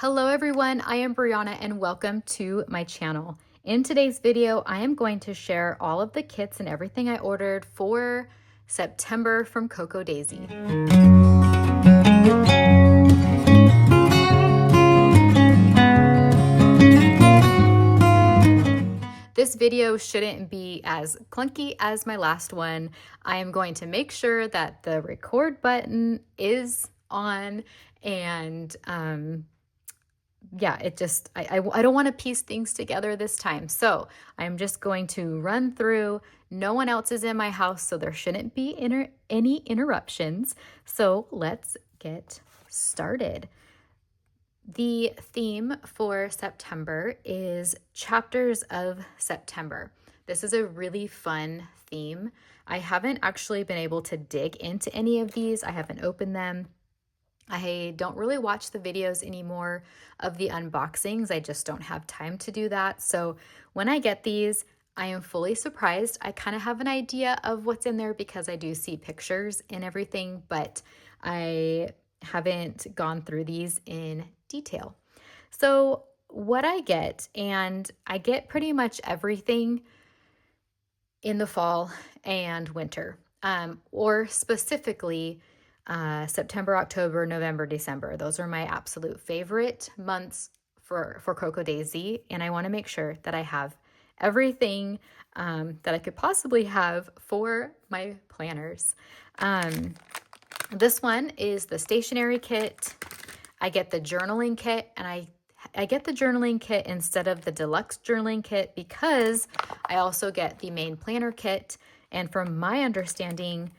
Hello everyone, I am Brianna and welcome to my channel. In today's video, I am going to share all of the kits and everything I ordered for September from Coco Daisy. This video shouldn't be as clunky as my last one. I am going to make sure that the record button is on and yeah, I don't want to piece things together this time. So I'm just going to run through. No one else is in my house, so there shouldn't be any interruptions. So let's get started. The theme for September is Chapters of September. This is a really fun theme. I haven't actually been able to dig into any of these. I haven't opened them. I don't really watch the videos anymore of the unboxings. I just don't have time to do that. So when I get these, I am fully surprised. I kind of have an idea of what's in there because I do see pictures and everything, but I haven't gone through these in detail. So what I get, and I get pretty much everything in the fall and winter, or specifically September, October, November, December. Those are my absolute favorite months for Coco Daisy, and I want to make sure that I have everything that I could possibly have for my planners. This one is the stationery kit. I get the journaling kit, and I get the journaling kit instead of the deluxe journaling kit because I also get the main planner kit. And from my understanding,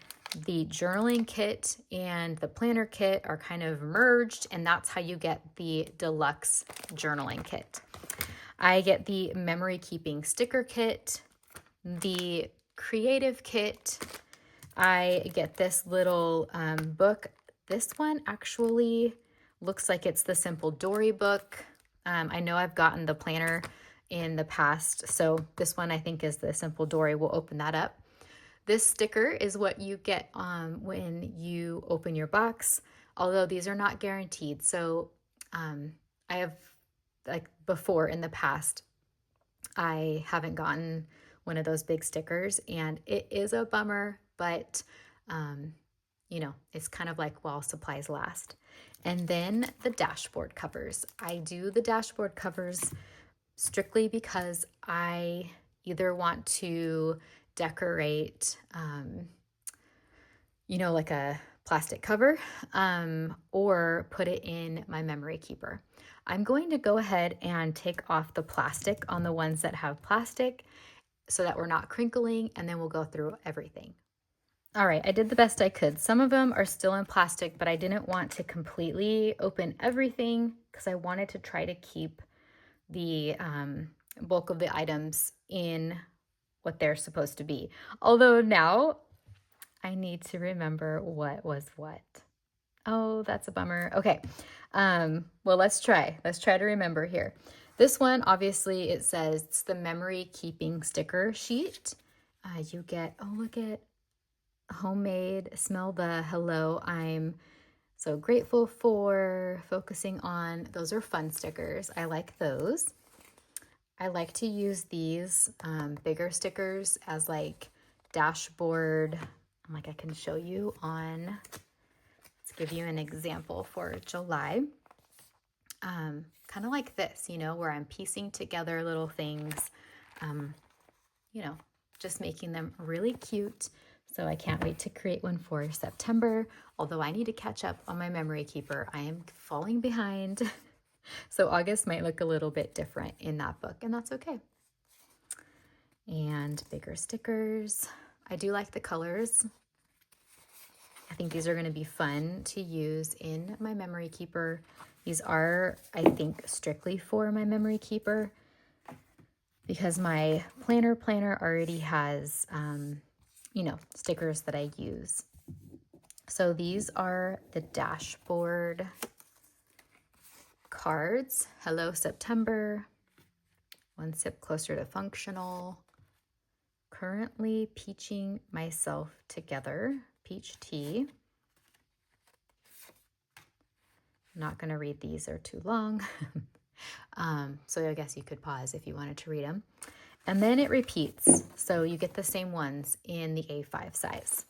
the journaling kit and the planner kit are kind of merged, and that's how you get the deluxe journaling kit. I get the memory keeping sticker kit, the creative kit. I get this little book. This one actually looks like it's the Simple Dory book. I know I've gotten the planner in the past, so this one I think is the Simple Dory. We'll open that up. This sticker is what you get when you open your box, although these are not guaranteed. So I have, like before in the past, I haven't gotten one of those big stickers, and it is a bummer, but you know, it's kind of like while supplies last. And then the dashboard covers. I do the dashboard covers strictly because I either want to decorate, you know, like a plastic cover, or put it in my memory keeper. I'm going to go ahead and take off the plastic on the ones that have plastic so that we're not crinkling, and then we'll go through everything. All right, I did the best I could. Some of them are still in plastic, but I didn't want to completely open everything because I wanted to try to keep the bulk of the items in what they're supposed to be. Although now I need to remember what was what. Oh, that's a bummer. Okay. Well, let's try. Let's try to remember here. This one, obviously, it says it's the memory keeping sticker sheet. You get, oh, look at homemade, smell the hello. I'm so grateful for focusing on. Those are fun stickers. I like those. I like to use these bigger stickers as like dashboard. Like I can show you on, let's give you an example for July. Kind of like this, you know, where I'm piecing together little things, you know, just making them really cute. So I can't wait to create one for September, although I need to catch up on my memory keeper. I am falling behind. So August might look a little bit different in that book, and that's okay. And bigger stickers. I do like the colors. I think these are going to be fun to use in my memory keeper. These are, I think, strictly for my memory keeper because my planner already has, you know, stickers that I use. So these are the dashboard cards. Hello, September. One sip closer to functional. Currently peaching myself together. Peach tea. I'm not going to read these, they're too long. So I guess you could pause if you wanted to read them. And then it repeats. So you get the same ones in the A5 size.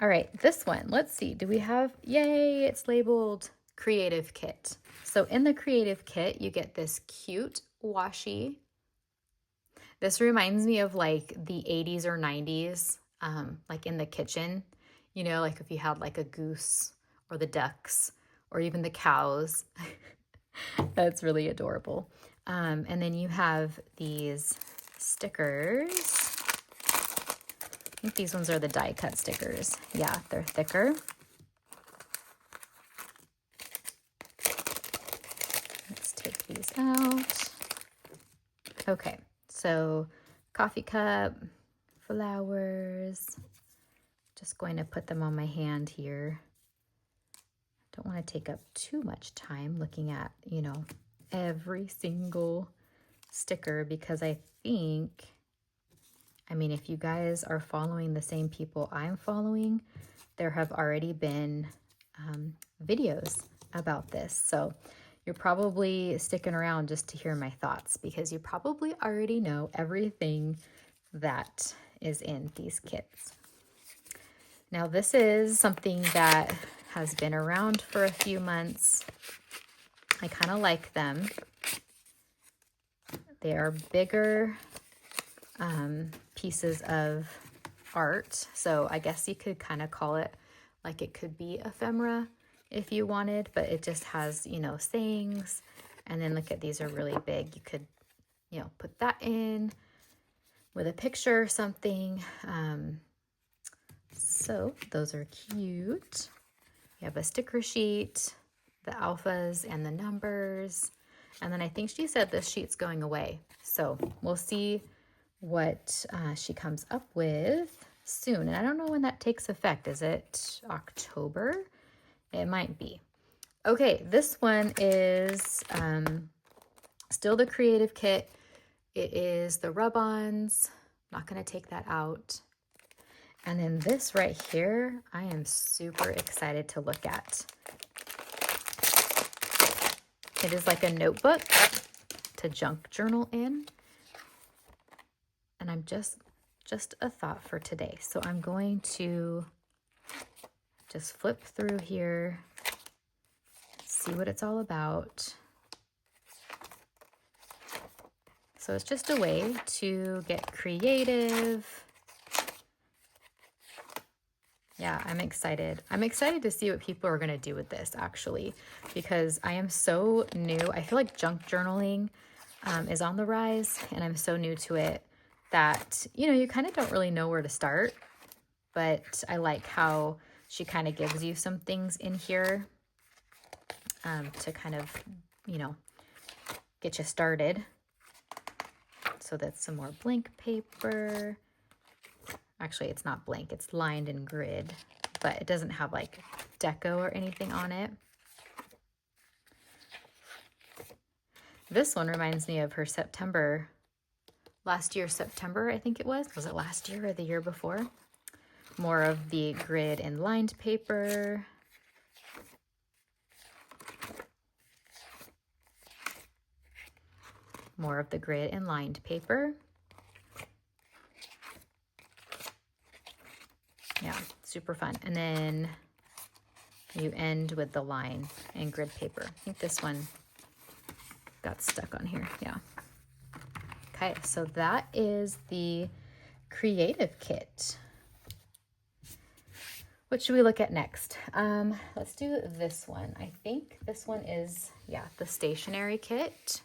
All right, this one, let's see. Do we have, yay, it's labeled Creative Kit. So in the Creative Kit, you get this cute washi. This reminds me of like the 80s or 90s, like in the kitchen, you know, like if you had like a goose or the ducks or even the cows. That's really adorable. And then you have these stickers. I think these ones are the die cut stickers. Yeah, they're thicker. Let's take these out. Okay, so coffee cup, flowers. Just going to put them on my hand here. Don't want to take up too much time looking at, you know, every single sticker because I think, I mean, if you guys are following the same people I'm following, there have already been videos about this. So you're probably sticking around just to hear my thoughts because you probably already know everything that is in these kits. Now this is something that has been around for a few months. I kind of like them. They are bigger pieces of art. So I guess you could kind of call it like it could be ephemera if you wanted, but it just has, you know, sayings. And then look at these are really big. You could, you know, put that in with a picture or something. So those are cute. You have a sticker sheet, the alphas and the numbers. And then I think she said this sheet's going away. So we'll see what she comes up with soon. And I don't know when that takes effect. Is it October? It might be. Okay, this one is still the Creative Kit. It is the rub-ons. Not going to take that out. And then this right here, I am super excited to look at. It is like a notebook to junk journal in. And I'm just a thought for today. So I'm going to just flip through here, see what it's all about. So it's just a way to get creative. Yeah, I'm excited. I'm excited to see what people are going to do with this, actually, because I am so new. I feel like junk journaling is on the rise, and I'm so new to it that, you know, you kind of don't really know where to start. But I like how she kind of gives you some things in here to kind of, you know, get you started. So that's some more blank paper. Actually, it's not blank, it's lined in grid, but it doesn't have like deco or anything on it. This one reminds me of her September, last year, September, I think it was. Was it last year or the year before? More of the grid and lined paper. More of the grid and lined paper. Yeah, super fun. And then you end with the line and grid paper. I think this one got stuck on here. Yeah. Okay, so that is the Creative Kit. What should we look at next? Let's do this one. I think this one is, yeah, the stationery kit.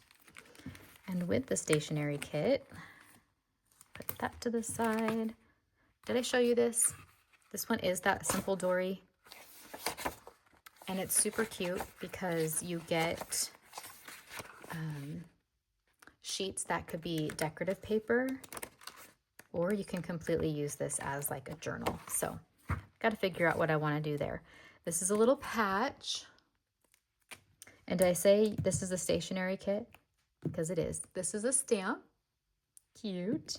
And with the stationery kit, put that to the side. Did I show you this? This one is that simple dory. And it's super cute because you get sheets that could be decorative paper, or you can completely use this as like a journal. So got to figure out what I want to do there. This is a little patch. And did I say this is a stationery kit? Because it is. This is a stamp. Cute.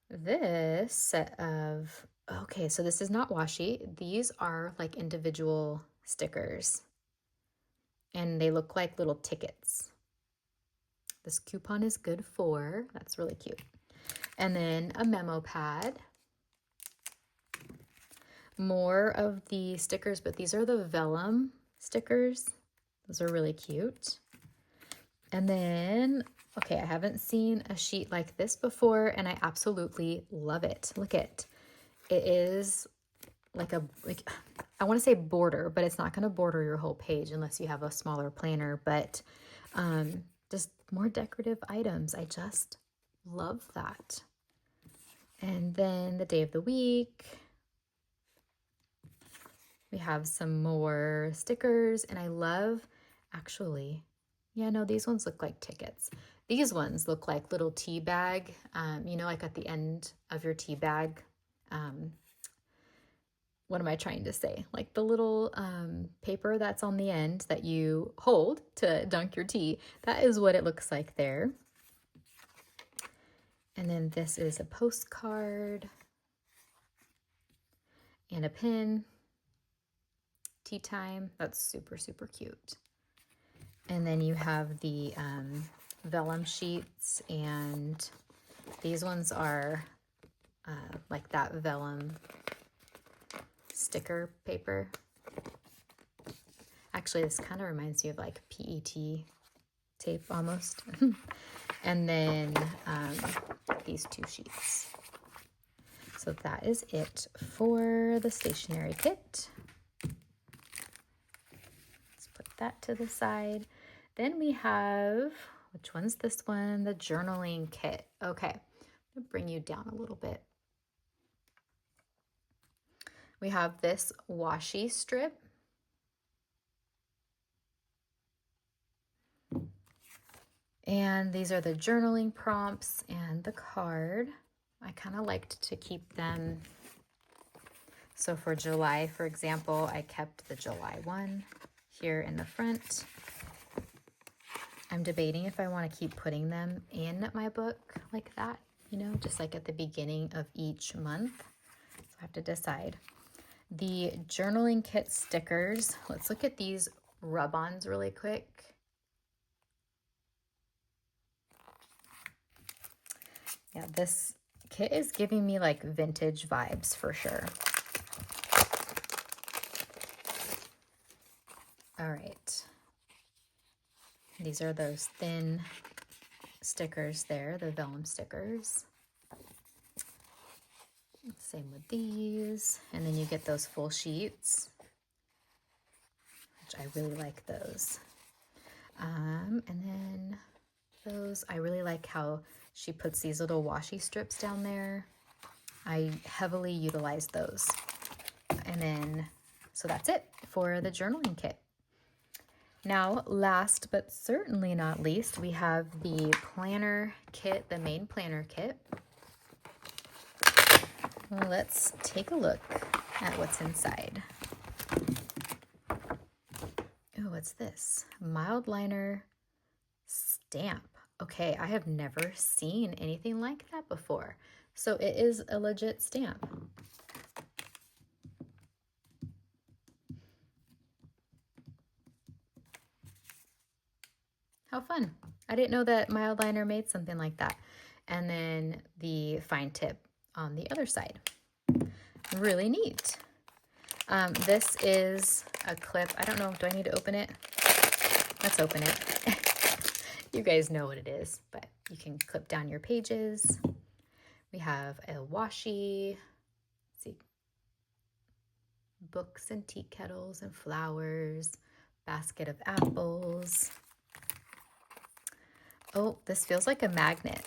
This set of, okay, so this is not washi. These are like individual stickers, and they look like little tickets. This coupon is good for, that's really cute. And then a memo pad. More of the stickers, but these are the vellum stickers. Those are really cute. And then, okay, I haven't seen a sheet like this before, and I absolutely love it. Look at it. It is like I want to say border, but it's not going to border your whole page unless you have a smaller planner, but just more decorative items. I just love that. And then the day of the week, we have some more stickers, and I love, actually, yeah, no, these ones look like tickets. These ones look like little tea bag, you know, like at the end of your tea bag. What am I trying to say? Like the little paper that's on the end that you hold to dunk your tea. That is what it looks like there. And then this is a postcard and a pin. Tea time. That's super, super cute. And then you have the vellum sheets, and these ones are like that vellum sticker paper. Actually, this kind of reminds me of like PET tape almost. And then these two sheets. So that is it for the stationery kit. Let's put that to the side. Then we have, which one's this one? The journaling kit. Okay, I'm gonna bring you down a little bit. We have this washi strip. And these are the journaling prompts and the card. I kind of liked to keep them. So for July, for example, I kept the July one here in the front. I'm debating if I want to keep putting them in my book like that, you know, just like at the beginning of each month. So I have to decide. The journaling kit stickers. Let's look at these rub-ons really quick. Yeah, this kit is giving me like vintage vibes for sure. All right. These are those thin stickers there, the vellum stickers. Same with these. And then you get those full sheets, which I really like those. And then those, I really like how she puts these little washi strips down there. I heavily utilize those. And then, so that's it for the journaling kit. Now, last but certainly not least, we have the planner kit, the main planner kit. Well, let's take a look at what's inside. Oh, what's this? Mild liner stamp. Okay, I have never seen anything like that before. So it is a legit stamp. How fun. I didn't know that mild liner made something like that. And then the fine tip on the other side. Really neat. This is a clip. I don't know. Do I need to open it? Let's open it. You guys know what it is, but you can clip down your pages. We have a washi. Let's see. Books and tea kettles and flowers. Basket of apples. Oh, this feels like a magnet.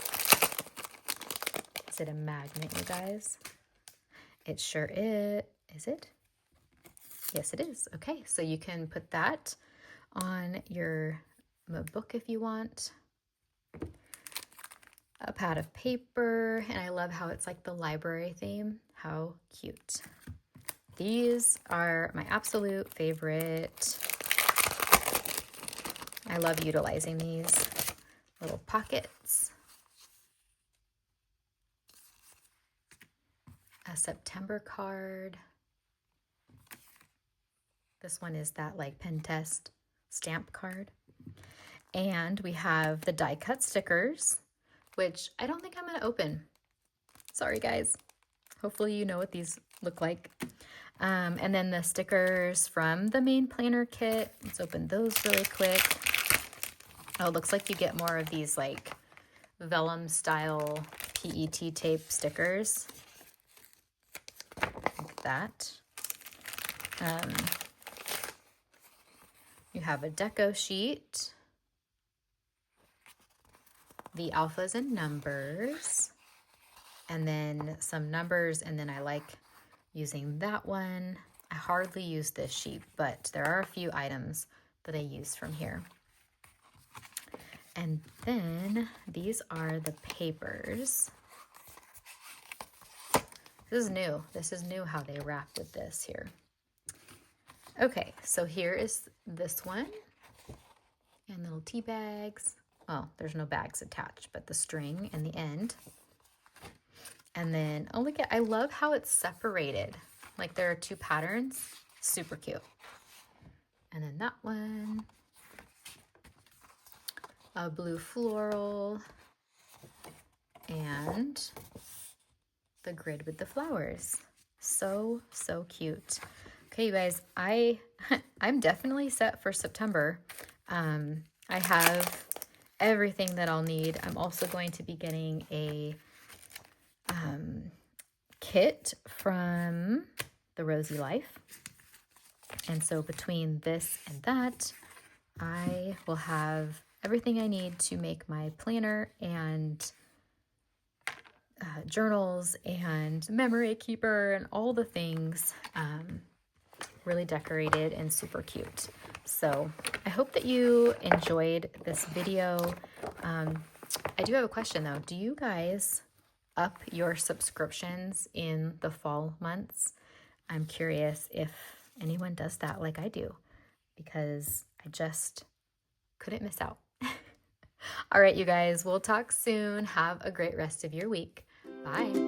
Is it a magnet, you guys? It sure is. Is it? Yes, it is. Okay, so you can put that on your book if you want. A pad of paper, and I love how it's like the library theme. How cute. These are my absolute favorite. I love utilizing these little pockets. A September card. This one is that like pen test stamp card. And we have the die cut stickers, which I don't think I'm gonna open. Sorry guys. Hopefully you know what these look like. And then the stickers from the main planner kit. Let's open those really quick. Oh, it looks like you get more of these like vellum style PET tape stickers. Like that. You have a deco sheet, the alphas and numbers, and then some numbers, and then I like using that one. I hardly use this sheet, but there are a few items that I use from here. And then these are the papers. This is new. This is new how they wrap with this here. Okay, so here is this one. And little tea bags. Well, there's no bags attached, but the string and the end. And then, oh look at, I love how it's separated. Like there are two patterns. Super cute. And then that one. A blue floral. And the grid with the flowers. So, so cute. Okay, you guys, I'm definitely set for September. I have everything that I'll need. I'm also going to be getting a kit from the Rosey Life. And so between this and that, I will have everything I need to make my planner and journals and memory keeper and all the things really decorated and super cute. So I hope that you enjoyed this video. I do have a question though. Do you guys up your subscriptions in the fall months? I'm curious if anyone does that like I do, because I just couldn't miss out. All right, you guys, we'll talk soon. Have a great rest of your week. Bye.